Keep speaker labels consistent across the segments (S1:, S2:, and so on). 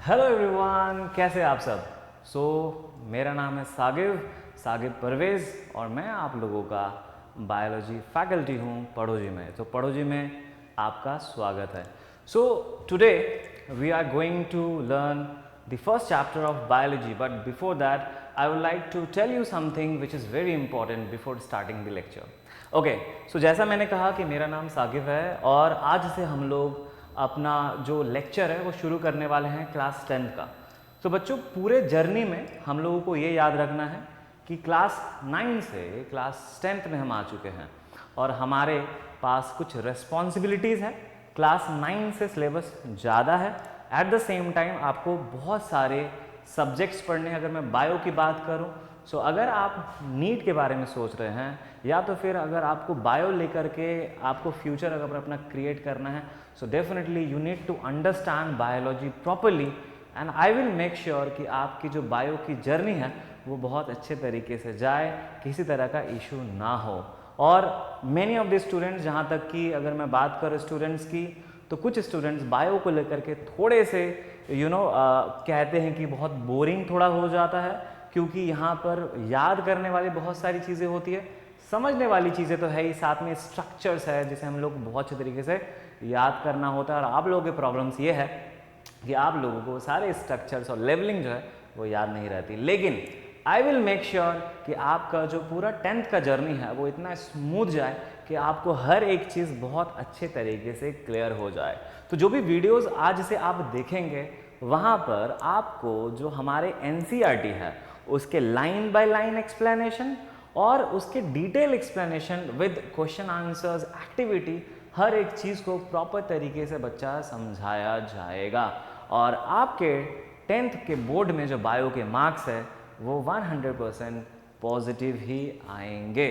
S1: Hello everyone, कैसे आप सब। मेरा नाम है सागिब परवेज़ और मैं आप लोगों का बायोलॉजी फैकल्टी हूँ पढ़ोजी में। तो पढ़ोजी में आपका स्वागत है। Today we are going to learn the first chapter of biology, but before that I would like to tell you something which is very important before starting the lecture. Okay, so जैसा मैंने कहा कि मेरा नाम सागिब है और आज से हम लोग अपना जो लेक्चर है वो शुरू करने वाले हैं क्लास 10th का। तो बच्चों, पूरे जर्नी में हम लोगों को ये याद रखना है कि क्लास 9 से क्लास 10th में हम आ चुके हैं और हमारे पास कुछ रिस्पॉन्सिबिलिटीज़ है। क्लास 9 से सिलेबस ज़्यादा है, एट द सेम टाइम आपको बहुत सारे सब्जेक्ट्स पढ़ने हैं। अगर मैं बायो की बात करूं, सो अगर आप नीट के बारे में सोच रहे हैं या तो फिर अगर आपको बायो लेकर के आपको फ्यूचर अगर अपना क्रिएट करना है, so definitely you need to understand biology properly and I will make sure कि आपकी जो बायो की जर्नी है वो बहुत अच्छे तरीके से जाए, किसी तरह का इशू ना हो। और मैनी ऑफ द स्टूडेंट्स, जहाँ तक कि अगर मैं बात करूँ स्टूडेंट्स की, तो कुछ स्टूडेंट्स बायो को लेकर के थोड़े से कहते हैं कि बहुत बोरिंग थोड़ा हो जाता है, क्योंकि यहाँ पर याद करने वाली बहुत सारी चीज़ें होती है, समझने वाली चीज़ें तो है ही, साथ में स्ट्रक्चर्स है जिसे हम लोग बहुत अच्छे तरीके से याद करना होता है। और आप लोगों के प्रॉब्लम्स ये है कि आप लोगों को सारे स्ट्रक्चर्स और लेवलिंग जो है वो याद नहीं रहती। लेकिन आई विल मेक श्योर कि आपका जो पूरा 10th का जर्नी है वो इतना स्मूथ जाए कि आपको हर एक चीज़ बहुत अच्छे तरीके से क्लियर हो जाए। तो जो भी वीडियोस आज से आप देखेंगे वहाँ पर आपको जो हमारे NCERT है उसके लाइन बाय लाइन एक्सप्लेनेशन और उसके detail explanation with question answers activity, हर एक चीज़ को प्रॉपर तरीके से बच्चा समझाया जाएगा और आपके 10th के बोर्ड में जो बायो के मार्क्स है वो 100% पॉजिटिव ही आएंगे।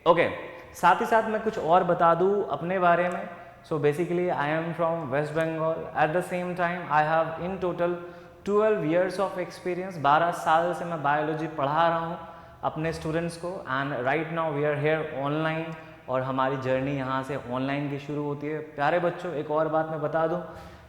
S1: ओके, साथ ही साथ मैं कुछ और बता दूं अपने बारे में। So basically I am from West Bengal, at the same time I have in total 12 years of experience. 12 साल से मैं बायोलॉजी पढ़ा रहा हूँ अपने स्टूडेंट्स को and right now we are here online और हमारी जर्नी यहाँ से ऑनलाइन की शुरू होती है। प्यारे बच्चों, एक और बात मैं बता दूँ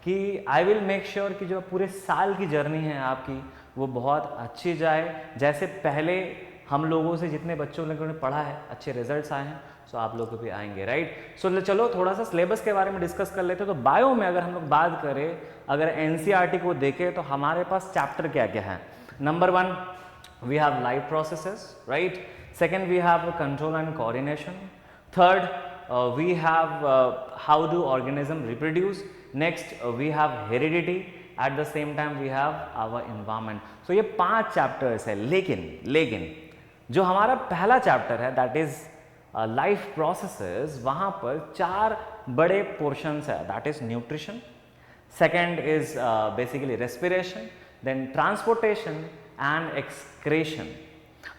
S1: कि आई विल मेक श्योर कि जो पूरे साल की जर्नी है आपकी वो बहुत अच्छी जाए। जैसे पहले हम लोगों से जितने बच्चों ने पढ़ा है अच्छे रिजल्ट्स आए हैं, सो आप लोग भी आएंगे, राइट। सो चलो थोड़ा सा सिलेबस के बारे में डिस्कस कर लेते हैं। तो बायो में अगर हम लोग बात करें, अगर NCERT को देखें तो हमारे पास चैप्टर क्या क्या है। Number 1 we have life processes, right. Second we have control and coordination. Third we have how do organism reproduce. Next we have heredity. At the same time we have our environment. So ये 5 chapters है। लेकिन जो हमारा पहला chapter है that is life processes, वहाँ पर 4 बड़े पोर्शंस है। That is nutrition, second is basically respiration, then transportation and excretion.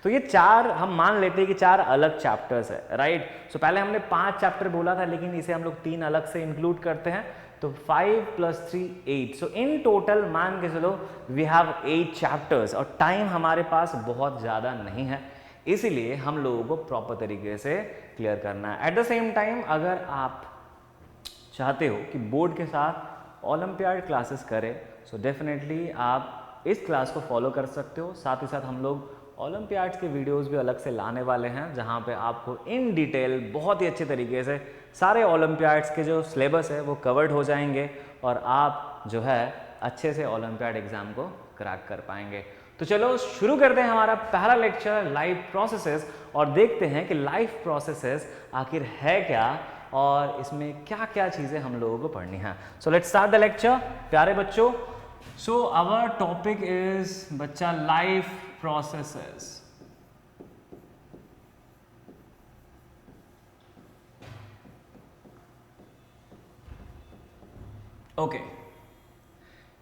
S1: तो ये 4 हम मान लेते हैं कि 4 अलग चैप्टर्स है, राइट। सो पहले हमने 5 चैप्टर बोला था, लेकिन इसे हम लोग 3 अलग से इंक्लूड करते हैं, तो 5 + 3 8। सो इन टोटल मान के चलो वी हैव 8 चैप्टर्स और टाइम हमारे पास बहुत ज़्यादा नहीं है, इसीलिए हम लोगों को प्रॉपर तरीके से क्लियर करना है। एट द सेम टाइम अगर आप चाहते हो कि बोर्ड के साथ ओलंपियाड क्लासेस करें, सो डेफिनेटली आप इस क्लास को फॉलो कर सकते हो। साथ ही साथ हम लोग ओलंपियाड्स के वीडियोस भी अलग से लाने वाले हैं, जहां पे आपको इन डिटेल बहुत ही अच्छे तरीके से सारे ओलंपियाड्स के जो सिलेबस है वो कवर्ड हो जाएंगे और आप जो है अच्छे से ओलंपियाड एग्जाम को क्रैक कर पाएंगे। तो चलो शुरू करते हैं हमारा पहला लेक्चर लाइफ प्रोसेसेस और देखते हैं कि लाइफ प्रोसेसेस आखिर है क्या और इसमें क्या क्या चीज़ें हम लोगों को पढ़नी है। So let's start the lecture प्यारे बच्चों। सो आवर टॉपिक इज बच्चा लाइफ processes. ओके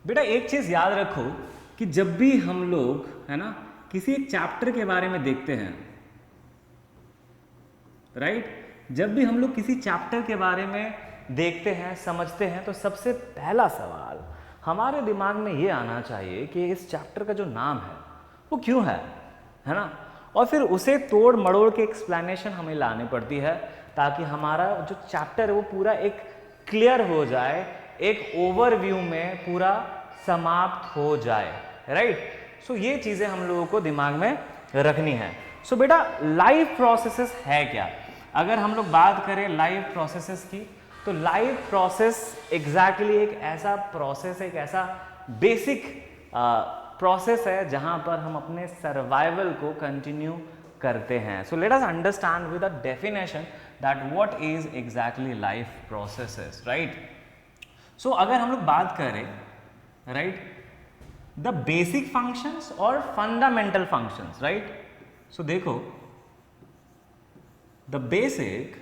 S1: बेटा, एक चीज याद रखो कि जब भी हम लोग है ना किसी एक चैप्टर के बारे में देखते हैं, राइट, जब भी हम लोग किसी चैप्टर के बारे में देखते हैं समझते हैं, तो सबसे पहला सवाल हमारे दिमाग में ये आना चाहिए कि इस चैप्टर का जो नाम है वो क्यों है ना। और फिर उसे तोड़ मड़ोड़ के एक्सप्लेनेशन हमें लानी पड़ती है ताकि हमारा जो चैप्टर है वो पूरा एक क्लियर हो जाए, एक ओवरव्यू में पूरा समाप्त हो जाए, राइट। सो ये चीजें हम लोगों को दिमाग में रखनी है। सो बेटा लाइफ प्रोसेसेस है क्या? अगर हम लोग बात करें लाइफ प्रोसेसेस की, तो लाइफ प्रोसेस एग्जैक्टली एक ऐसा प्रोसेस, एक ऐसा बेसिक प्रोसेस है जहां पर हम अपने सर्वाइवल को कंटिन्यू करते हैं। So let us understand with a definition that what is exactly life processes, right. So अगर हम लोग बात करें, राइट, द बेसिक फंक्शंस और फंडामेंटल फंक्शंस, राइट। सो देखो द बेसिक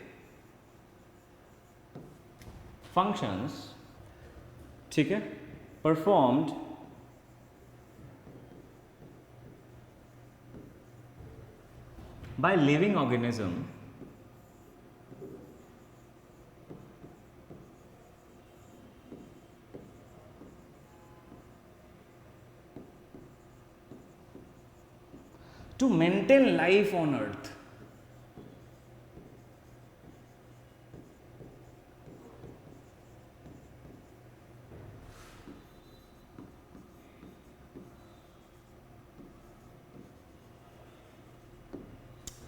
S1: फंक्शंस, ठीक है, performed by living organism to maintain life on earth.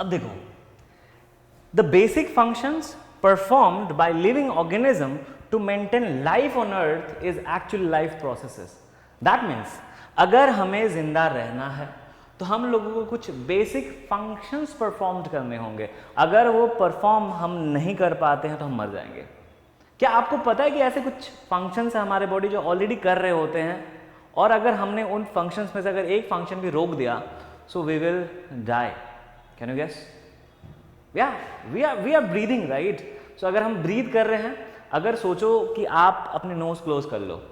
S1: अब देखो, the basic functions performed by living organism to maintain life on earth is actually life processes. That means अगर हमें जिंदा रहना है तो हम लोगों को कुछ बेसिक फंक्शंस परफॉर्म करने होंगे। अगर वो परफॉर्म हम नहीं कर पाते हैं तो हम मर जाएंगे। क्या आपको पता है कि ऐसे कुछ फंक्शंस है हमारे बॉडी जो ऑलरेडी कर रहे होते हैं, और अगर हमने उन फंक्शंस में से अगर एक फंक्शन भी रोक दिया, so we will die. Can you guess? या we are breathing, right. So अगर हम ब्रीथ कर रहे हैं, अगर सोचो कि आप अपने नोज क्लोज कर लो,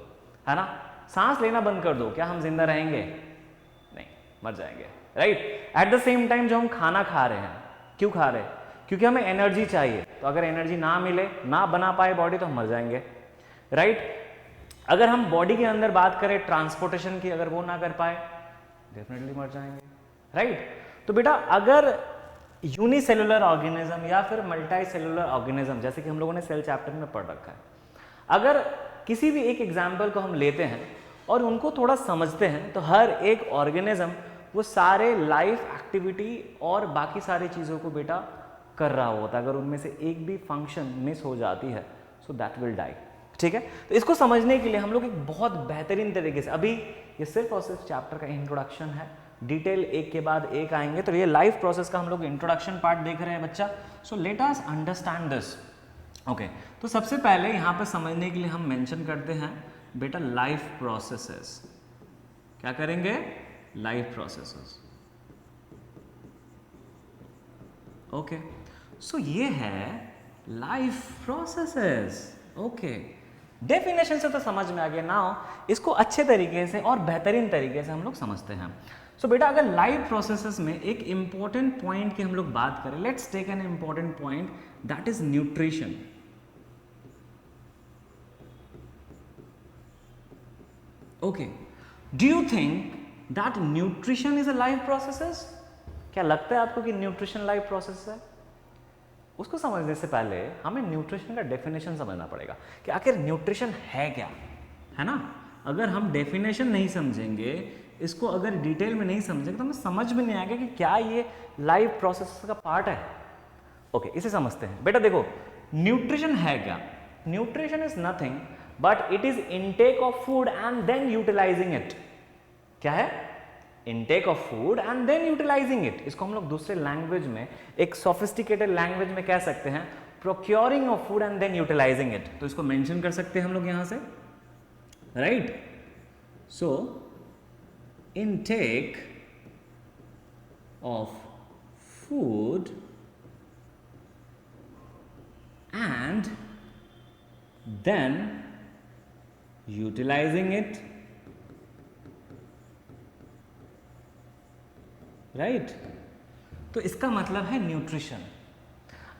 S1: है ना, सांस लेना बंद कर दो, क्या हम जिंदा रहेंगे? नहीं, मर जाएंगे, right. Eight the same time जो हम खाना खा रहे हैं, क्यों खा रहे हैं? क्योंकि हमें एनर्जी चाहिए। तो अगर एनर्जी ना मिले, ना बना पाए बॉडी, तो हम मर जाएंगे, राइट। अगर हम बॉडी के अंदर बात करें ट्रांसपोर्टेशन की, अगर वो ना कर पाए, डेफिनेटली मर जाएंगे, राइट। तो बेटा अगर यूनिसेलुलर ऑर्गेनिज्म या फिर मल्टी सेलुलर ऑर्गेनिज्म, जैसे कि हम लोगों ने सेल चैप्टर में पढ़ रखा है, अगर किसी भी एक एग्जाम्पल को हम लेते हैं और उनको थोड़ा समझते हैं, तो हर एक ऑर्गेनिज्म वो सारे लाइफ एक्टिविटी और बाकी सारी चीज़ों को बेटा कर रहा होता है। अगर उनमें से एक भी फंक्शन मिस हो जाती है, सो दैट विल डाई, ठीक है। तो इसको समझने के लिए हम लोग एक बहुत बेहतरीन तरीके से, अभी ये सिर्फ और सिर्फ चैप्टर का इंट्रोडक्शन है, डिटेल एक के बाद एक आएंगे। तो ये लाइफ प्रोसेस का हम लोग इंट्रोडक्शन पार्ट देख रहे हैं बच्चा। सो let us understand this, okay. तो सबसे पहले यहाँ पर समझने के लिए हम मेंशन करते हैं बेटा लाइफ प्रोसेसेस। क्या करेंगे? Life processes, okay. सो ये है लाइफ प्रोसेसेस, ओके। डेफिनेशन से तो समझ में आ गया। नाउ इसको अच्छे तरीके से और बेहतरीन तरीके से हम लोग समझते हैं। सो बेटा अगर लाइफ प्रोसेसेस में एक इंपॉर्टेंट पॉइंट की हम लोग बात करें, let's take an important point, that is nutrition. Okay, do you think that nutrition is a life processes? क्या लगता है आपको कि न्यूट्रिशन लाइफ प्रोसेस है? उसको समझने से पहले हमें न्यूट्रिशन का डेफिनेशन समझना पड़ेगा कि आखिर न्यूट्रिशन है क्या, है ना। अगर हम डेफिनेशन नहीं समझेंगे, इसको अगर डिटेल में नहीं समझेंगे, तो हमें समझ में नहीं आएगा कि क्या ये लाइफ प्रोसेस का पार्ट है। ओके, इसे समझते हैं। बेटा देखो, न्यूट्रिशन है क्या? Nutrition is nothing but it is intake of food and then utilising it. क्या है? Intake of food and then utilising it. इसको हम लोग दूसरे लैंग्वेज में, एक सोफिस्टिकेटेड लैंग्वेज में कह सकते हैं procuring of food and then utilising it. तो इसको मेंशन कर सकते हैं हम लोग यहां से, right. So intake of food and then utilising it, right. तो इसका मतलब है न्यूट्रिशन।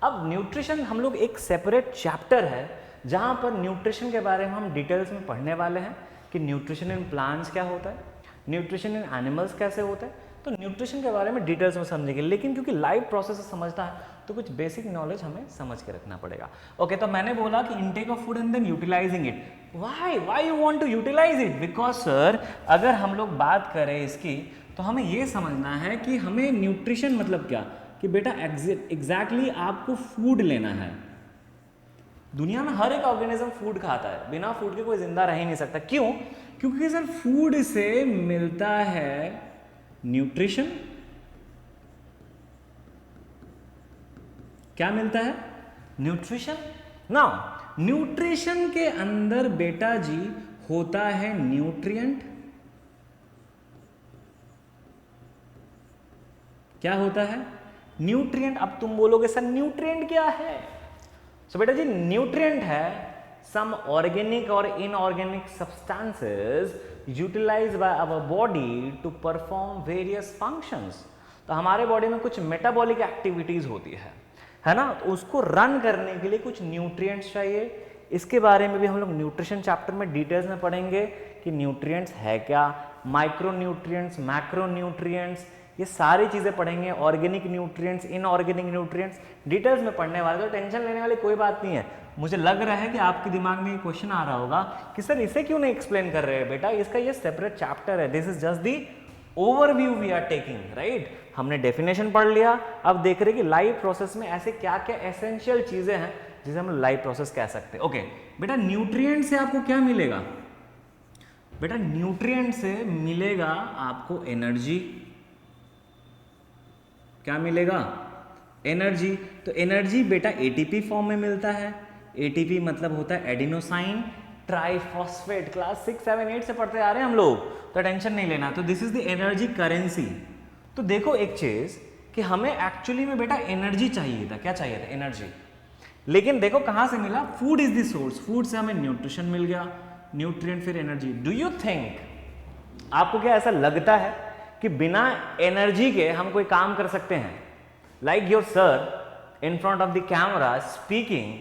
S1: अब न्यूट्रिशन हम लोग एक सेपरेट चैप्टर है जहां पर न्यूट्रिशन के बारे में हम डिटेल्स में पढ़ने वाले हैं कि न्यूट्रिशन इन प्लांट्स क्या होता है, न्यूट्रिशन इन एनिमल्स कैसे होता है। तो न्यूट्रिशन के बारे में डिटेल्स में समझेंगे, लेकिन क्योंकि लाइफ प्रोसेस समझता है तो कुछ बेसिक नॉलेज हमें समझ के रखना पड़ेगा। ओके, तो मैंने बोला कि intake of food and then utilising it. Why you want to utilise it? Because sir अगर हम लोग बात करें इसकी तो हमें ये समझना है कि हमें न्यूट्रिशन मतलब क्या, कि बेटा एग्जैक्टली आपको फूड लेना है। दुनिया में हर एक ऑर्गेनिज्म फूड खाता है, बिना फूड के कोई जिंदा रह ही नहीं सकता। क्यों? क्योंकि सर फूड से मिलता है न्यूट्रिशन। क्या मिलता है? न्यूट्रिशन। नाउ न्यूट्रिशन के अंदर बेटा जी होता है न्यूट्रिएंट। क्या होता है? न्यूट्रिएंट। अब तुम बोलोगे सर न्यूट्रिएंट क्या है? सो बेटा जी न्यूट्रिएंट है सम ऑर्गेनिक और inorganic substances utilised by our body to perform various functions. तो हमारे बॉडी में कुछ मेटाबॉलिक एक्टिविटीज होती है ना, तो उसको रन करने के लिए कुछ न्यूट्रिएंट्स चाहिए। इसके बारे में भी हम लोग न्यूट्रिशन चैप्टर में डिटेल्स में पढ़ेंगे कि न्यूट्रिएंट्स है क्या, माइक्रो न्यूट्रिएंट्स, मैक्रो न्यूट्रिएंट्स, ये सारी चीजें पढ़ेंगे। Organic nutrients, inorganic nutrients details में पढ़ने वाले, तो टेंशन लेने वाली कोई बात नहीं है। मुझे लग रहा है कि आपके दिमाग में ये क्वेश्चन आ रहा होगा कि सर इसे क्यों नहीं एक्सप्लेन कर रहे हैं बेटा, इसका ये सेपरेट चैप्टर है। This is just the overview we are taking, right. हमने डेफिनेशन पढ़ लिया, अब देख रहे कि लाइव प्रोसेस में ऐसे क्या क्या एसेंशियल चीजें हैं जिसे हम लाइव प्रोसेस कह सकते हैं। ओके बेटा न्यूट्रिएंट से आपको क्या मिलेगा? बेटा न्यूट्रिएंट से मिलेगा आपको एनर्जी। क्या मिलेगा? एनर्जी। तो एनर्जी बेटा एटीपी फॉर्म में मिलता है। एटीपी मतलब होता है एडिनोसाइन ट्राइफॉस्फेट। क्लास 6, 7, 8 से पढ़ते आ रहे हैं हम लोग, तो टेंशन नहीं लेना। तो this is the energy currency. तो देखो एक चीज कि हमें एक्चुअली में बेटा एनर्जी चाहिए था। क्या चाहिए था? एनर्जी। लेकिन देखो कहां से मिला? Food is the source. Food से हमें न्यूट्रिशन मिल गया, न्यूट्रिएंट फिर एनर्जी। डू यू थिंक, आपको क्या ऐसा लगता है कि बिना एनर्जी के हम कोई काम कर सकते हैं? Like your sir in front of the camera speaking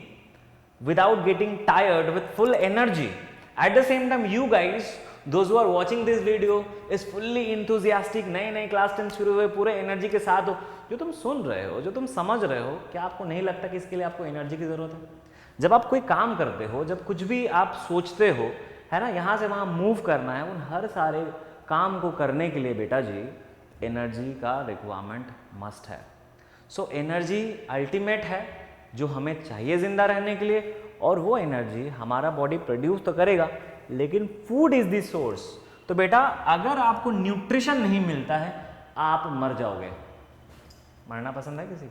S1: without getting tired with full energy. At the same time you guys, those who are watching this video is fully enthusiastic, नए class 10 शुरू हुए, पूरे energy के साथ हो। जो तुम सुन रहे हो, जो तुम समझ रहे हो, क्या आपको नहीं लगता कि इसके लिए आपको एनर्जी की जरूरत है? जब आप कोई काम करते हो, जब कुछ भी आप सोचते हो, है ना, यहाँ से वहाँ मूव करना है, उन हर सारे काम को करने के लिए बेटा जी एनर्जी का रिक्वायरमेंट मस्ट है। सो एनर्जी अल्टीमेट है जो हमें चाहिए जिंदा रहने के लिए, और वो एनर्जी हमारा बॉडी प्रोड्यूस तो करेगा, लेकिन फूड इज द सोर्स। तो बेटा अगर आपको न्यूट्रिशन नहीं मिलता है आप मर जाओगे। मरना पसंद है किसी?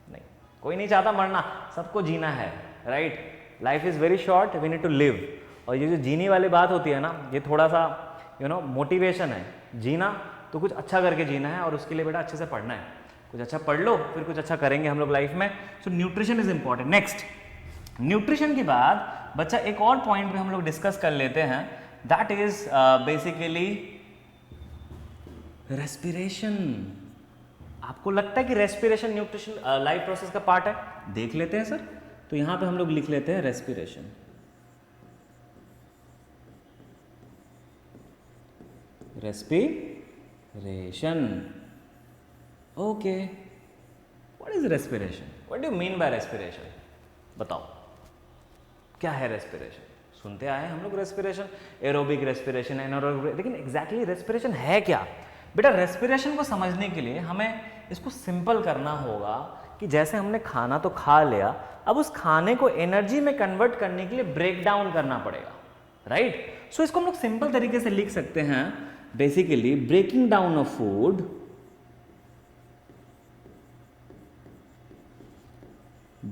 S1: नहीं, कोई नहीं चाहता मरना, सबको जीना है, right. Life is very short, we need to live. और ये जो जीने वाली बात होती है ना, ये थोड़ा सा मोटिवेशन है। जीना तो कुछ अच्छा करके जीना है, और उसके लिए बेटा अच्छे से पढ़ना है। कुछ अच्छा पढ़ लो, फिर कुछ अच्छा करेंगे हम लोग लाइफ में। So nutrition is important. Next, nutrition के बाद बच्चा एक और पॉइंट पे हम लोग डिस्कस कर लेते हैं, दैट इज बेसिकली रेस्पिरेशन। आपको लगता है कि रेस्पिरेशन न्यूट्रिशन लाइफ प्रोसेस का पार्ट है? देख लेते हैं सर। तो यहां पे हम लोग लिख लेते हैं respiration. Respiration. Okay, what is respiration? What do you mean by respiration? बताओ क्या है रेस्पिरेशन? सुनते आए हम लोग रेस्पिरेशन, एरोबिक रेस्पिरेशन, एनारोबिक, लेकिन एग्जैक्टली रेस्पिरेशन है क्या? बेटा रेस्पिरेशन को समझने के लिए हमें इसको सिंपल करना होगा कि जैसे हमने खाना तो खा लिया, अब उस खाने को एनर्जी में कन्वर्ट करने के लिए ब्रेक डाउन करना पड़ेगा, राइट। सो इसको हम लोग सिंपल तरीके से लिख सकते हैं, basically breaking down of food,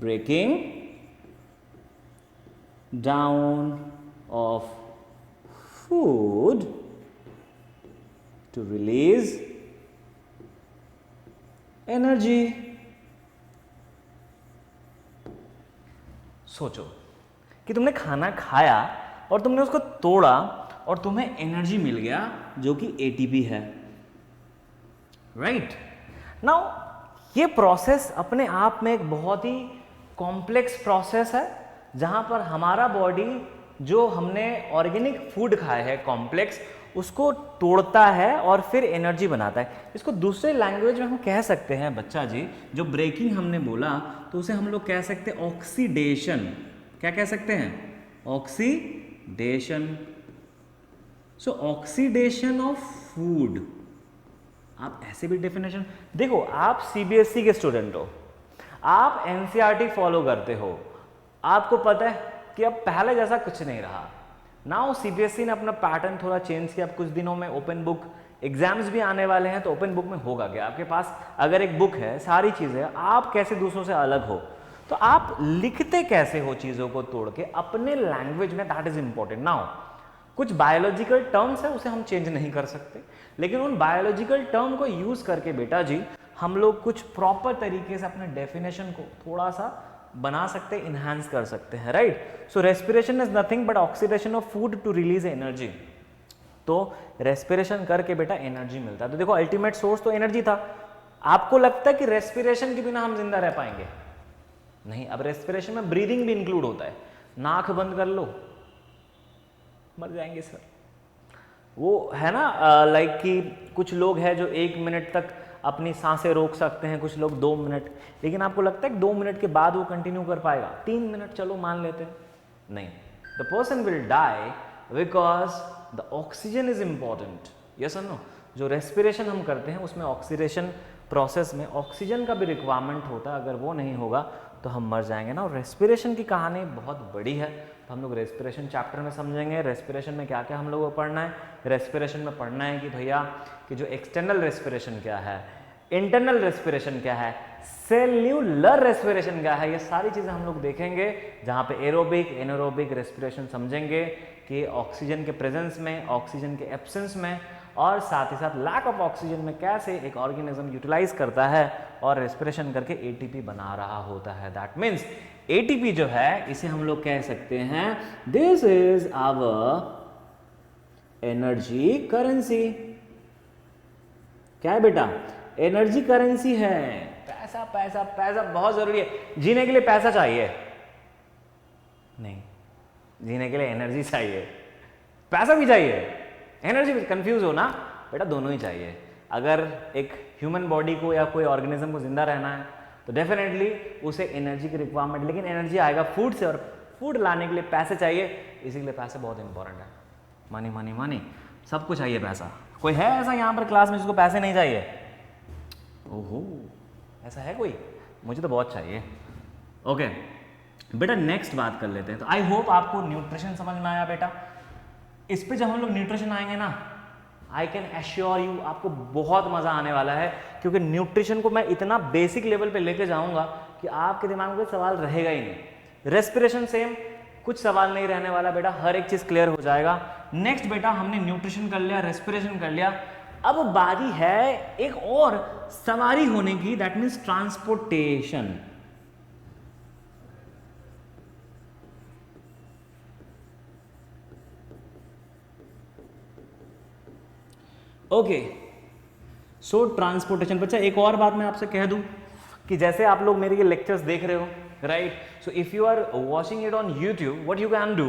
S1: breaking down of food to release energy। सोचो कि तुमने खाना खाया और तुमने उसको तोड़ा और तुम्हें एनर्जी मिल गया जो कि एटीपी है, राइट। नाउ ये प्रोसेस अपने आप में एक बहुत ही कॉम्प्लेक्स प्रोसेस है, जहां पर हमारा बॉडी जो हमने ऑर्गेनिक फूड खाया है कॉम्प्लेक्स, उसको तोड़ता है और फिर एनर्जी बनाता है। इसको दूसरे लैंग्वेज में हम कह सकते हैं बच्चा जी, जो ब्रेकिंग हमने बोला तो उसे हम लोग कह सकते हैं ऑक्सीडेशन। क्या कह सकते हैं? Oxidation. So oxidation of food, आप ऐसे भी डेफिनेशन देखो। आप सीबीएसई के स्टूडेंट हो, आप एनसीईआरटी फॉलो करते हो, आपको पता है कि अब पहले जैसा कुछ नहीं रहा। नाउ सीबीएसई ने अपना पैटर्न थोड़ा चेंज किया। अब कुछ दिनों में ओपन बुक एग्जाम्स भी आने वाले हैं, तो ओपन बुक में होगा क्या, आपके पास अगर एक बुक है, सारी चीजें, आप कैसे दूसरों से अलग हो, तो आप लिखते कैसे हो चीजों को तोड़ के अपने लैंग्वेज में, दैट इज इंपॉर्टेंट। नाउ कुछ बायोलॉजिकल टर्म्स है, उसे हम चेंज नहीं कर सकते, लेकिन उन बायोलॉजिकल टर्म को यूज करके बेटा जी हम लोग कुछ प्रॉपर तरीके से अपने डेफिनेशन को थोड़ा सा बना सकते हैं, इनहांस कर सकते हैं, right. So respiration is nothing but oxidation of food to release energy. तो रेस्पिरेशन करके बेटा एनर्जी मिलता है। तो देखो अल्टीमेट सोर्स तो एनर्जी था। आपको लगता है कि रेस्पिरेशन के बिना हम जिंदा रह पाएंगे? नहीं। अब रेस्पिरेशन में ब्रीदिंग भी इंक्लूड होता है। नाक बंद कर लो, मर जाएंगे सर। वो है ना लाइक कि कुछ लोग हैं जो 1 मिनट तक अपनी सांसें रोक सकते हैं, कुछ लोग 2 मिनट, लेकिन आपको लगता है कि 2 मिनट के बाद वो कंटिन्यू कर पाएगा? 3 मिनट चलो मान लेते हैं, नहीं। The person will die because the oxygen is important. Yes और नो? जो रेस्पिरेशन हम करते हैं उसमें ऑक्सीडेशन प्रोसेस में ऑक्सीजन का भी रिक्वायरमेंट होता है, अगर वो नहीं होगा तो हम मर जाएंगे ना। और रेस्पिरेशन की कहानी बहुत बड़ी है, तो हम लोग रेस्पिरेशन चैप्टर में समझेंगे। रेस्पिरेशन में क्या क्या हम लोगों को पढ़ना है। रेस्पिरेशन में पढ़ना है कि भैया कि जो एक्सटर्नल रेस्पिरेशन क्या है, इंटरनल रेस्पिरेशन क्या है, सेल्यूलर रेस्पिरेशन क्या है, ये सारी चीज़ें हम लोग देखेंगे, जहाँ पे एरोबिक एनारोबिक रेस्पिरेशन समझेंगे कि ऑक्सीजन के प्रेजेंस में, ऑक्सीजन के एब्सेंस में, और साथ ही साथ लैक ऑफ ऑक्सीजन में कैसे एक ऑर्गेनिज्म यूटिलाइज करता है और रेस्पिरेशन करके एटीपी बना रहा होता है। दैट मीन्स एटीपी जो है इसे हम लोग कह सकते हैं this is our energy currency. क्या है बेटा? एनर्जी करेंसी है। पैसा पैसा पैसा बहुत जरूरी है। जीने के लिए पैसा चाहिए नहीं, जीने के लिए एनर्जी चाहिए। पैसा भी चाहिए, एनर्जी भी। कंफ्यूज हो ना बेटा, दोनों ही चाहिए। अगर एक ह्यूमन बॉडी को या कोई ऑर्गेनिज्म को जिंदा रहना है तो डेफिनेटली उसे एनर्जी की रिक्वायरमेंट, लेकिन एनर्जी आएगा फूड से, और फूड लाने के लिए पैसे चाहिए, इसीलिए पैसे बहुत इंपॉर्टेंट है। मनी मनी मनी, सबको चाहिए पैसा। कोई है ऐसा यहाँ पर क्लास में जिसको पैसे नहीं चाहिए? ओहो, ऐसा है कोई? मुझे तो बहुत चाहिए। ओके बेटा, नेक्स्ट बात कर लेते हैं। तो आई होप आपको न्यूट्रिशन समझ में आया बेटा। इस पे जब हम लोग न्यूट्रिशन आएंगे ना, आई कैन एश्योर यू आपको बहुत मजा आने वाला है, क्योंकि न्यूट्रिशन को मैं इतना बेसिक लेवल पे लेके जाऊंगा कि आपके दिमाग में कोई सवाल रहेगा ही नहीं। रेस्पिरेशन सेम, कुछ सवाल नहीं रहने वाला बेटा, हर एक चीज क्लियर हो जाएगा। नेक्स्ट बेटा, हमने न्यूट्रिशन कर लिया, रेस्पिरेशन कर लिया, अब बारी है एक और सवारी होने की, that means transportation. Okay, so transportation. बच्चा एक और बात मैं आपसे कह दूं कि जैसे आप लोग मेरे ये लेक्चर्स देख रहे हो, right? So if you are watching it on YouTube, what you can do,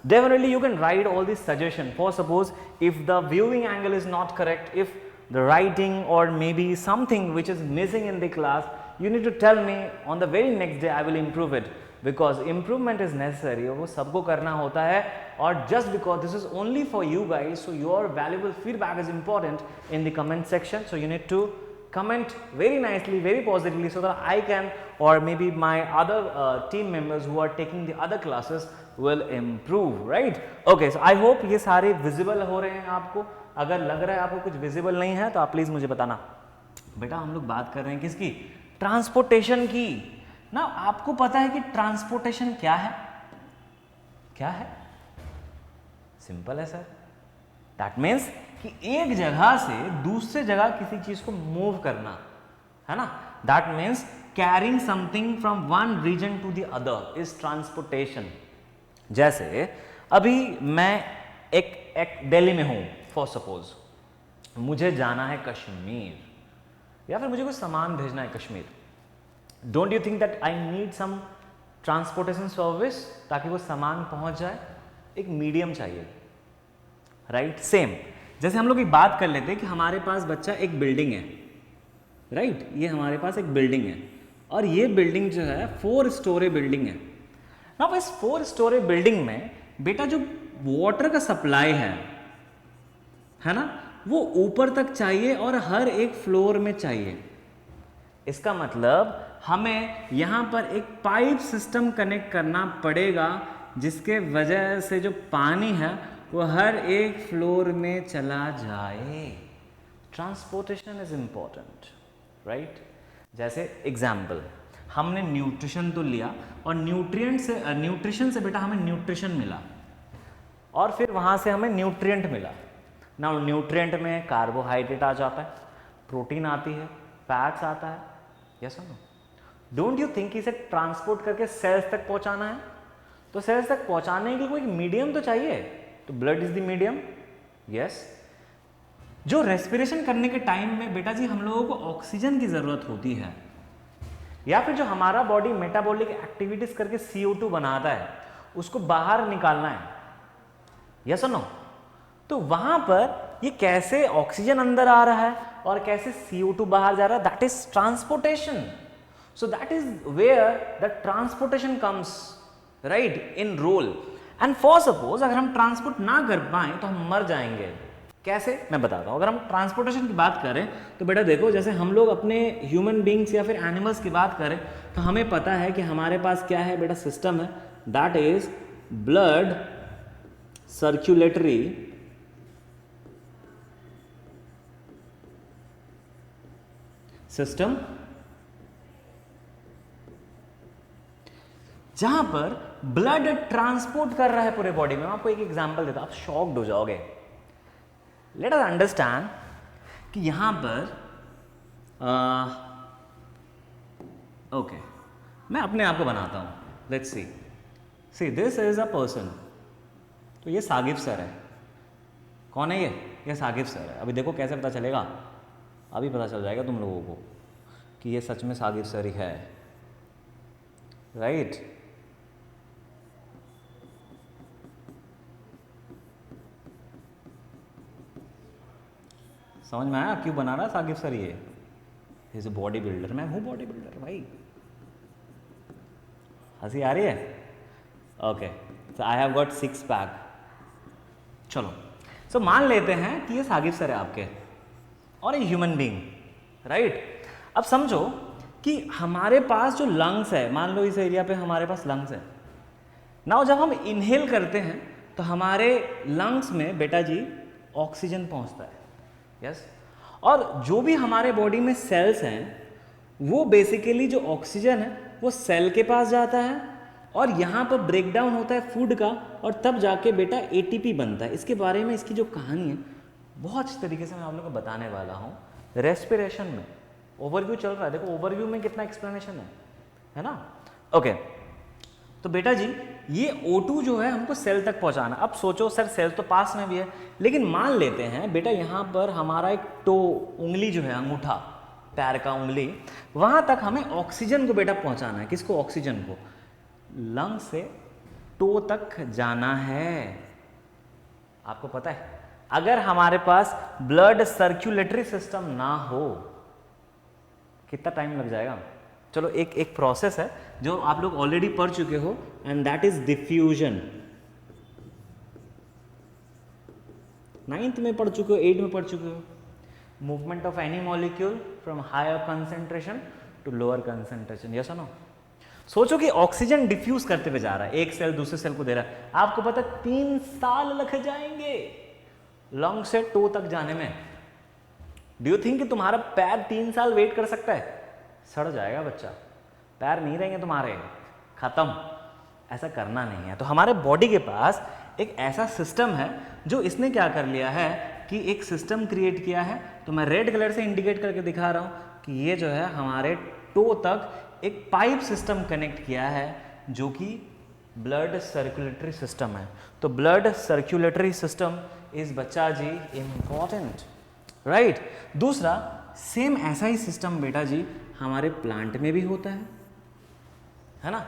S1: definitely you can write all these suggestion. For suppose if the viewing angle is not correct, if the writing or maybe something which is missing in the class, you need to tell me. On the very next day I will improve it, because improvement is necessary. वो सबको करना होता है, और just because this is only for you guys, so your valuable feedback is important in the comment section. So you need to comment very nicely, very positively, so that I can, or maybe my other team members who are taking the other classes will improve, right? Okay, so I hope ये सारे visible हो रहे हैं आपको। अगर लग रहा है आपको कुछ visible नहीं है तो आप प्लीज मुझे बताना। बेटा हम लोग बात कर रहे हैं किसकी? ट्रांसपोर्टेशन की ना। आपको पता है कि ट्रांसपोर्टेशन क्या है? क्या है? सिंपल है सर। दैट मीन्स कि एक जगह से दूसरे जगह किसी चीज को मूव करना, है ना? That means carrying something from one region to the other is transportation. जैसे अभी मैं एक दिल्ली में हूं, फॉर सपोज मुझे जाना है कश्मीर, या फिर मुझे कुछ सामान भेजना है Kashmir. Don't you think that I need some transportation service ताकि वो सामान पहुंच जाए? एक मीडियम चाहिए, राइट? सेम जैसे हम लोग एक बात कर लेते हैं कि हमारे पास बच्चा एक बिल्डिंग है, राइट? ये हमारे पास एक बिल्डिंग है, और ये बिल्डिंग जो है 4 स्टोरी बिल्डिंग है। ना इस 4 स्टोरी बिल्डिंग में बेटा जो वाटर का सप्लाई है ना, वो ऊपर तक चाहिए और हर एक फ्लोर में चाहिए। इसका मतलब हमें यहाँ पर एक पाइप सिस्टम कनेक्ट करना पड़ेगा, जिसके वजह से जो पानी है वो हर एक फ्लोर में चला जाए। Transportation is important, right. जैसे एग्जाम्पल, हमने न्यूट्रिशन तो लिया और न्यूट्रिशन से बेटा हमें न्यूट्रिशन मिला और फिर वहाँ से हमें न्यूट्रिएंट मिला ना। न्यूट्रिएंट में कार्बोहाइड्रेट आ जाता है, प्रोटीन आती है, फैट्स आता है, यस और नो। डोंट यू थिंक इसे ट्रांसपोर्ट करके सेल्स तक पहुंचाना है? तो सेल्स तक पहुंचाने के लिए कोई मीडियम तो चाहिए, तो blood is the medium, yes. जो रेस्पिरेशन करने के टाइम में बेटा जी हम लोगों को ऑक्सीजन की जरूरत होती है, या फिर जो हमारा बॉडी मेटाबॉलिक एक्टिविटीज करके CO2 बनाता है उसको बाहर निकालना है, यस और नो। तो वहां पर ये कैसे ऑक्सीजन अंदर आ रहा है और कैसे CO2 बाहर जा रहा है, that is transportation. So that is where the transportation comes right in role. And for suppose अगर हम ट्रांसपोर्ट ना कर पाए तो हम मर जाएंगे। कैसे, मैं बताता हूँ। अगर हम ट्रांसपोर्टेशन की बात करें तो बेटा देखो, जैसे हम लोग अपने ह्यूमन बींग्स या फिर एनिमल्स की बात करें तो हमें पता है कि हमारे पास क्या है बेटा, सिस्टम है, that is blood circulatory system, जहां पर ब्लड ट्रांसपोर्ट कर रहा है पूरे बॉडी में। मैं आपको एक एग्जांपल देता हूं, आप शॉक्ड हो जाओगे। लेट अस अंडरस्टैंड कि यहां पर ओके मैं अपने आप को बनाता हूं। Let's see this is a person. तो ये सागिब सर है। कौन है ये सागिब सर है। अभी देखो कैसे पता चलेगा, अभी पता चल जाएगा तुम लोगों को कि ये सच में सागिब सर ही है, राइट। समझ में आया क्यों बना रहा सागिब सर ये? Is a body builder. मैं हूँ बॉडी बिल्डर भाई। हंसी आ रही है? Okay, so I have got 6 pack. चलो, सो मान लेते हैं कि ये सागिब सर है आपके और ये ह्यूमन बीइंग, राइट। अब समझो कि हमारे पास जो लंग्स है, मान लो इस एरिया पे हमारे पास लंग्स है। नाउ जब हम इनहेल करते हैं तो हमारे लंग्स में बेटा जी ऑक्सीजन पहुंचता है, यस। और जो भी हमारे बॉडी में सेल्स हैं वो बेसिकली जो ऑक्सीजन है वो सेल के पास जाता है और यहाँ पर ब्रेक डाउन होता है फूड का और तब जाके बेटा ATP बनता है। इसके बारे में इसकी जो कहानी है बहुत अच्छी तरीके से मैं आप लोगों को बताने वाला हूँ। रेस्पिरेशन में ओवरव्यू चल रहा है, देखो ओवरव्यू में कितना एक्सप्लेनेशन है ना। ओके, तो बेटा जी ये O2 जो है हमको सेल तक पहुंचाना। अब सोचो सर सेल तो पास में भी है, लेकिन मान लेते हैं बेटा यहाँ पर हमारा एक टो, उंगली जो है, अंगूठा, पैर का उंगली, वहां तक हमें ऑक्सीजन को बेटा पहुंचाना है। किसको? ऑक्सीजन को। लंग से टो तक जाना है। आपको पता है अगर हमारे पास ब्लड सर्कुलेटरी सिस्टम ना हो कितना टाइम लग जाएगा? चलो एक प्रोसेस है जो आप लोग ऑलरेडी पढ़ चुके हो, and that is diffusion. 9th में पढ़ चुके हो, 8th में पढ़ चुके हो। Movement of any molecule from higher concentration to lower concentration, yes और नो। सोचो कि ऑक्सीजन डिफ्यूज करते हुए जा रहा है, एक सेल दूसरे सेल को दे रहा है। आपको पता 3 साल लग जाएंगे लंग से टो तक जाने में। डू यू थिंक कि तुम्हारा पैर 3 साल वेट कर सकता है? सड़ जाएगा बच्चा, पैर नहीं रहेंगे तुम्हारे, खत्म। ऐसा करना नहीं है। तो हमारे बॉडी के पास एक ऐसा सिस्टम है जो इसने क्या कर लिया है कि एक सिस्टम क्रिएट किया है। तो मैं रेड कलर से इंडिकेट करके दिखा रहा हूं कि ये जो है हमारे टो तक एक पाइप सिस्टम कनेक्ट किया है जो कि ब्लड सर्कुलेटरी सिस्टम है। तो ब्लड सर्कुलेटरी सिस्टम इज बच्चा जी इंपॉर्टेंट, राइट। दूसरा सेम ऐसा ही सिस्टम बेटा जी हमारे प्लांट में भी होता है ना।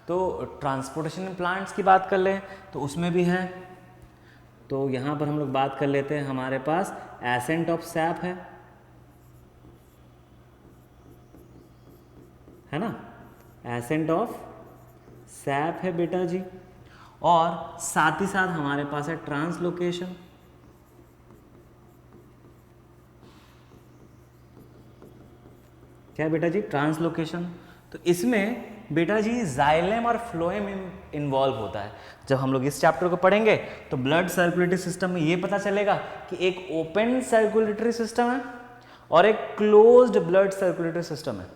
S1: तो ट्रांसपोर्टेशन प्लांट्स की बात कर लें तो उसमें भी है। तो यहाँ पर हम लोग बात कर लेते हैं, हमारे पास एसेंट ऑफ सैप है ना, एसेंट ऑफ सैप है बेटा जी, और साथ ही साथ हमारे पास है ट्रांसलोकेशन। क्या है बेटा जी? ट्रांसलोकेशन। तो इसमें बेटा जी जाइलेम और फ्लोएम इन्वॉल्व होता है। जब हम लोग इस चैप्टर को पढ़ेंगे तो ब्लड सर्कुलेटरी सिस्टम में ये पता चलेगा कि एक ओपन सर्कुलेटरी सिस्टम है और एक क्लोज्ड ब्लड सर्कुलेटरी सिस्टम है।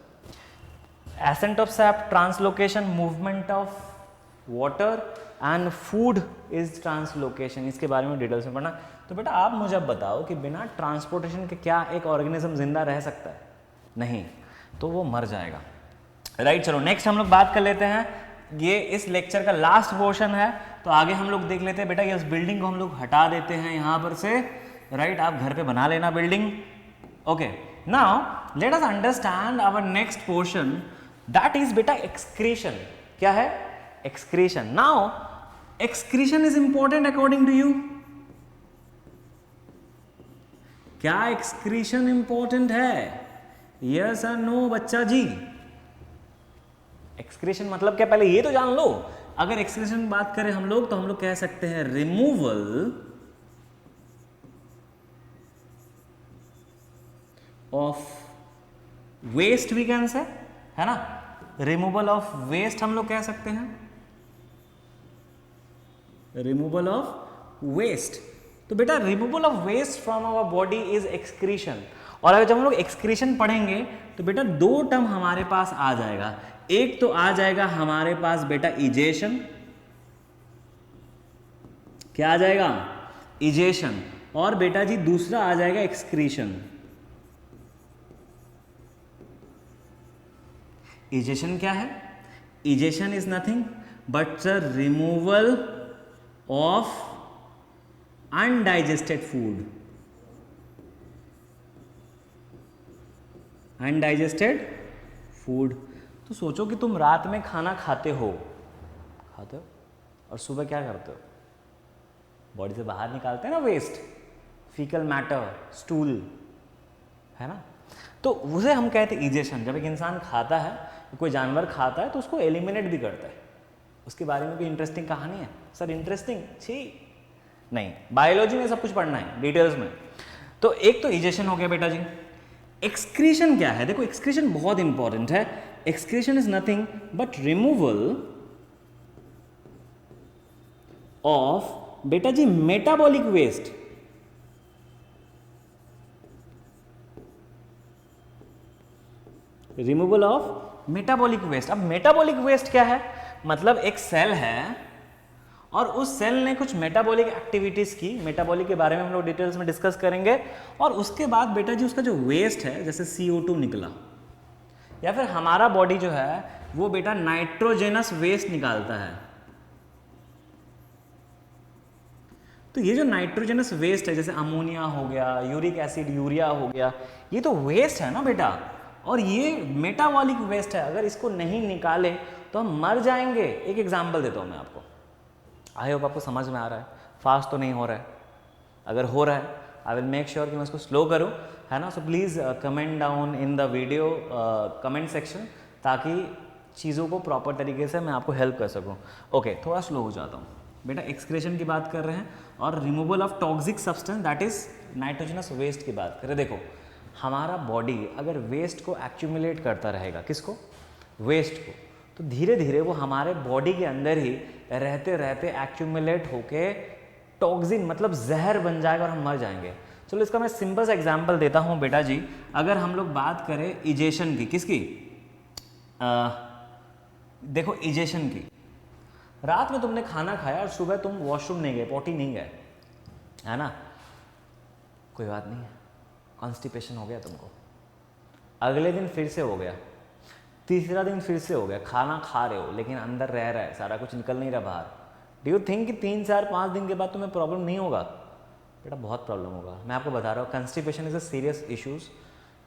S1: Ascent of SAP, translocation, movement of water and food is translocation. इसके बारे में डिटेल्स में पढ़ना। तो बेटा आप मुझे अब बताओ कि बिना ट्रांसपोर्टेशन के क्या एक ऑर्गेनिज्म जिंदा रह सकता है? नहीं, तो वो मर जाएगा। राइट, चलो नेक्स्ट हम लोग बात कर लेते हैं। ये इस लेक्चर का लास्ट पोर्शन है, तो आगे हम लोग देख लेते हैं बेटा। ये इस बिल्डिंग को हम लोग हटा देते हैं यहाँ पर से। राइट, आप घर पे बना लेना building. Okay, now let us understand our next portion, that is बेटा एक्सक्रीशन। क्या है? Excretion. Now excretion is important according to you. क्या एक्सक्रीशन इंपॉर्टेंट है? यस और नो बच्चा जी? एक्सक्रीशन मतलब क्या, पहले ये तो जान लो। अगर एक्सक्रीशन बात करें हम लोग, तो हम लोग कह सकते हैं removal of waste, we can say, है ना। रिमूवल ऑफ वेस्ट हम लोग कह सकते हैं, रिमूवल ऑफ वेस्ट। तो बेटा removal of waste from our body is excretion. और अगर जब हम लोग एक्सक्रीशन पढ़ेंगे तो बेटा दो टर्म हमारे पास आ जाएगा। एक तो आ जाएगा हमारे पास बेटा इजेशन। क्या आ जाएगा? इजेशन। और बेटा जी दूसरा आ जाएगा एक्सक्रीशन। इजेशन क्या है? Egestion is nothing but the removal of undigested food. Undigested food. तो सोचो कि तुम रात में खाना खाते हो और सुबह क्या करते हो? बॉडी से बाहर निकालते हैं ना वेस्ट, फीकल मैटर, स्टूल, है ना। तो उसे हम कहते हैं इजेशन। जब एक इंसान खाता है, कोई जानवर खाता है, तो उसको एलिमिनेट भी करता है। उसके बारे में भी इंटरेस्टिंग कहानी है सर? इंटरेस्टिंग छी नहीं, बायोलॉजी में सब कुछ पढ़ना है डिटेल्स में। तो एक तो इजेशन हो गया बेटा जी। एक्सक्रीशन क्या है? देखो एक्सक्रीशन बहुत इंपॉर्टेंट है। Excretion is nothing but removal of बेटा जी metabolic waste. Removal of metabolic waste. अब मेटाबॉलिक वेस्ट क्या है? मतलब एक सेल है और उस सेल ने कुछ मेटाबॉलिक एक्टिविटीज की। मेटाबॉलिक के बारे में हम लोग डिटेल्स में डिस्कस करेंगे। और उसके बाद बेटा जी उसका जो वेस्ट है, जैसे CO2 निकला, या फिर हमारा बॉडी जो है वो बेटा नाइट्रोजेनस वेस्ट निकालता है। तो ये जो नाइट्रोजेनस वेस्ट है, जैसे अमोनिया हो गया, यूरिक एसिड, यूरिया हो गया, ये तो वेस्ट है ना बेटा। और ये मेटाबॉलिक वेस्ट है। अगर इसको नहीं निकाले तो हम मर जाएंगे। एक एग्जांपल देता हूं मैं आपको। आई होप आपको समझ में आ रहा है। फास्ट तो नहीं हो रहा है। अगर हो रहा है आई विल मेक श्योर कि मैं उसको स्लो करूं, है ना। So please comment down in the video comment section, ताकि चीज़ों को प्रॉपर तरीके से मैं आपको हेल्प कर सकूं। ओके, थोड़ा स्लो हो जाता हूं बेटा। एक्सक्रीशन की बात कर रहे हैं और removal of toxic substance, that is nitrogenous waste की बात करें। देखो हमारा बॉडी अगर वेस्ट को एक्यूमुलेट करता रहेगा, किसको? वेस्ट को, तो धीरे धीरे वो हमारे बॉडी के अंदर ही रहते रहते एक्यूमुलेट होके टॉक्सिन मतलब जहर बन जाएगा और हम मर जाएंगे। चलो इसका मैं सिंपल सा एग्जांपल देता हूँ बेटा जी। अगर हम लोग बात करें इजेशन की, किसकी? देखो इजेशन की। रात में तुमने खाना खाया और सुबह तुम वॉशरूम नहीं गए, पॉटी नहीं गए, है ना। कोई बात नहीं है, कॉन्स्टिपेशन हो गया तुमको। अगले दिन फिर से हो गया, तीसरा दिन फिर से हो गया। खाना खा रहे हो लेकिन अंदर रह रहा है, सारा कुछ निकल नहीं रहा बाहर। डू यू थिंक कि 3, 4, 5 दिन के बाद तुम्हें प्रॉब्लम नहीं होगा? बेटा बहुत प्रॉब्लम होगा। मैं आपको बता रहा हूँ, constipation is a serious issues,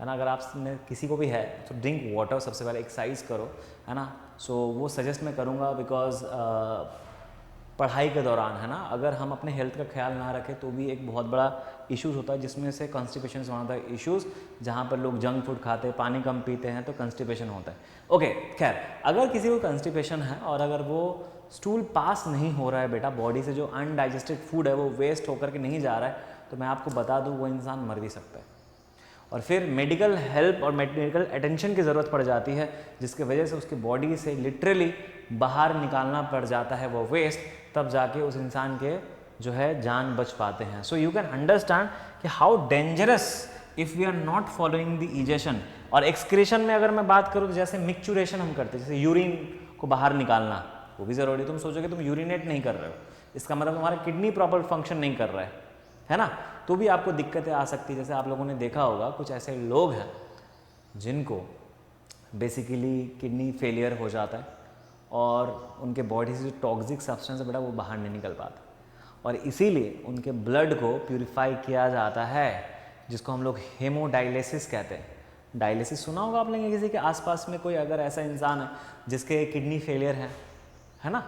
S1: है ना। अगर आपने किसी को भी है तो ड्रिंक वाटर, सबसे पहले एक्सरसाइज करो, है ना। सो वो सजेस्ट मैं करूँगा, बिकॉज पढ़ाई के दौरान, है ना, अगर हम अपने हेल्थ का ख्याल ना रखें तो भी एक बहुत बड़ा इश्यूज़ होता है, जिसमें से constipation one of the issues, जहाँ पर लोग जंक फूड खाते हैं, पानी कम पीते हैं तो कॉन्स्टिपेशन होता है। ओके, खैर, अगर किसी को कॉन्स्टिपेशन है और अगर वो स्टूल पास नहीं हो रहा है बेटा, बॉडी से जो अनडाइजेस्टेड फूड है वो वेस्ट होकर के नहीं जा रहा है, तो मैं आपको बता दूँ वो इंसान मर भी सकता है और फिर मेडिकल हेल्प और मेडिकल अटेंशन की ज़रूरत पड़ जाती है, जिसकी वजह से उसकी बॉडी से लिटरली बाहर निकालना पड़ जाता है वो वेस्ट, तब जाके उस इंसान के जो है जान बच पाते हैं। सो यू कैन अंडरस्टैंड कि how dangerous if we are not following the ingestion. और एक्सक्रीशन में अगर मैं बात करूँ तो जैसे मिक्चुरेशन हम करते हैं, जैसे यूरिन को बाहर निकालना, वो भी ज़रूरी है। तुम सोचोगे तुम यूरिनेट नहीं कर रहे हो, इसका मतलब तुम्हारा किडनी प्रॉपर फंक्शन नहीं कर रहा है ना, तो भी आपको दिक्कतें आ सकती है। जैसे आप लोगों ने देखा होगा कुछ ऐसे लोग हैं जिनको बेसिकली किडनी फेलियर हो जाता है और उनके बॉडी से जो टॉक्सिक सब्सटेंस है बेटा वो बाहर नहीं निकल पाता, और इसीलिए उनके ब्लड को प्यूरिफाई किया जाता है, जिसको हम लोग हेमोडायलिसिस कहते हैं। डायलिसिस सुना होगा आप लोगों ने, किसी के आसपास में कोई अगर ऐसा इंसान है जिसके किडनी फेलियर है ना,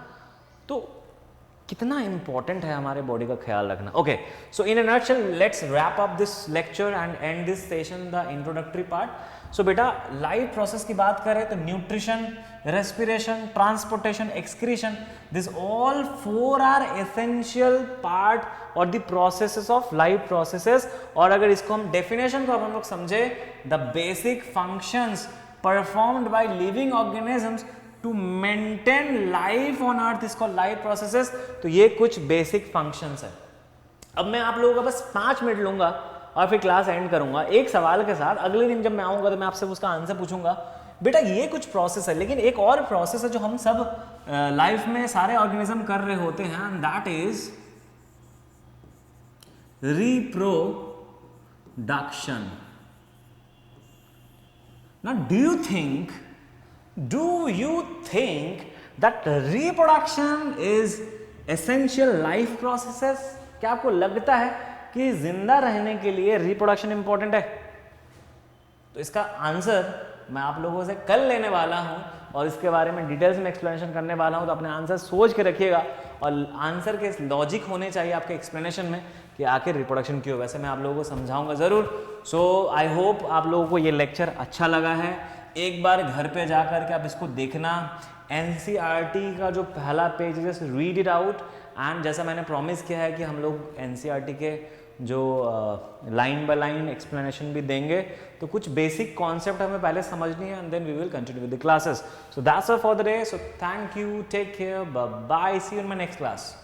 S1: तो कितना इंपॉर्टेंट है हमारे बॉडी का ख्याल रखना। Okay, so in a nutshell let's wrap up this lecture and and this session, the introductory part. So बेटा लाइफ प्रोसेस की बात करें तो nutrition, respiration, transportation, excretion, this all four are essential part और the processes of life processes. और अगर इसको हम डेफिनेशन को हम लोग समझे, the basic functions performed by living organisms to maintain life on earth, इसको लाइफ प्रोसेसेस। तो ये कुछ बेसिक फंक्शंस है। अब मैं आप लोगों का बस 5 मिनट लूंगा और फिर क्लास एंड करूंगा एक सवाल के साथ। अगले दिन जब मैं आऊंगा तो मैं आपसे उसका आंसर पूछूंगा। बेटा ये कुछ प्रोसेस है, लेकिन एक और प्रोसेस है जो हम सब लाइफ में सारे ऑर्गेनिज्म कर रहे होते हैं, and that is reproduction. Now do you think that reproduction is essential life processes? क्या आपको लगता है कि जिंदा रहने के लिए रिप्रोडक्शन इंपॉर्टेंट है? तो इसका आंसर मैं आप लोगों से कल लेने वाला हूं और इसके बारे में डिटेल्स में एक्सप्लेनेशन करने वाला हूं, तो अपने आंसर सोच के रखिएगा और आंसर के लॉजिक होने चाहिए आपके एक्सप्लेनेशन में कि आखिर रिप्रोडक्शन क्यों। वैसे मैं आप लोगों को समझाऊंगा ज़रूर। सो आई होप आप लोगों को ये लेक्चर अच्छा लगा है। एक बार घर पे जा कर के आप इसको देखना, NCERT का जो पहला पेज है just read it out, and जैसा मैंने प्रॉमिस किया है कि हम लोग NCERT के जो लाइन बाय लाइन एक्सप्लेनेशन भी देंगे, तो कुछ बेसिक कॉन्सेप्ट हमें पहले समझनी है and then we will continue with the classes. So that's all for the day. So thank you, take care, bye bye, see you in my next class.